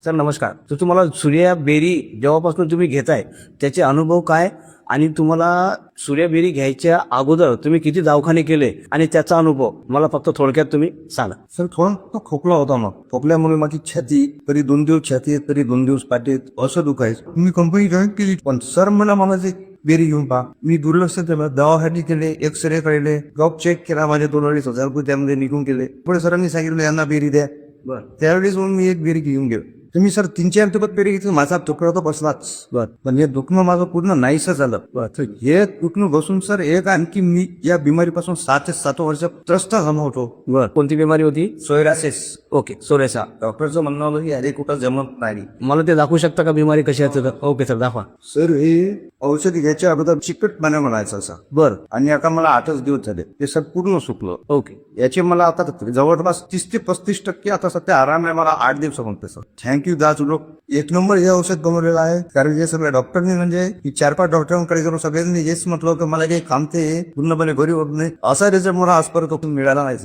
Sir नमस्कार. तर तुम्हाला सूर्या बेरी जेव्हापासून तुम्ही घेताय त्याचे अनुभव काय आणि तुम्हाला सूर्या बेरी घ्यायच्या अगोदर तुम्ही किती दवाखाने केले आणि त्याचा अनुभव मला फक्त थोडक्यात तुम्ही सांगा. सर थोडा तो खोकला होता मग खोकल्यामुळे माझी छाती कधी 2 दिवस छाती कधी 2 दिवस पाठीत असं दुखायचं. मी कंपनी जॉईन केली पण सर मला म्हणायचे बेरी घेऊन पहा. मी दुर्लक्ष केलं, दवाखाने केले, एक्सरे काढले, गॉप चेक केला, माझे 2-2.5 हजार रुपये त्यामध्ये निघून गेले. पुढे सरांनी सांगितलं यांना बेरी द्या. बर त्यावेळेस मग मी एक बेरी घेऊन गेलो. तुम्ही सर 3-4 दिवस बेरी घेतली, माझा तुकडा तर बसलाच. बर पण हे दुखणं माझं पूर्ण नाहीसं झालं. तर हे दुखणं बसून सर एक आणखी मी या बिमारीपासून 6 ते 7 वर्ष त्रस्त झालो होतो. बर कोणती बिमारी होती? सोयरासिस. ओके सोरेसा. डॉक्टरचं म्हणणं होतं की अरे कुठं जमत नाही. मला ते दाखवू शकता का बिमारी कशी आहे तर? ओके सर दाखवा. सर हे औषध घ्यायच्या अगोदर चिकटपणा म्हणायचं असं. बर आणि आता मला 8च दिवस झाले ते सर पूर्ण सुकलं. ओके याचे मला आता जवळपास 30 ते 35% आता सध्या आराम आहे मला 8 दिवसामध्ये सर. थँक्यू दास लोक. एक नंबर हे औषध बनवलेलं आहे. कारण हे सगळ्या डॉक्टरनी म्हणजे 4-5 डॉक्टरांकडे गेलो सगळ्यांनी हेच म्हटलं की मला काही काम ते पूर्णपणे घरी होत नाही. असा रिझल्ट मला आजपर्यंत मिळाला नाही.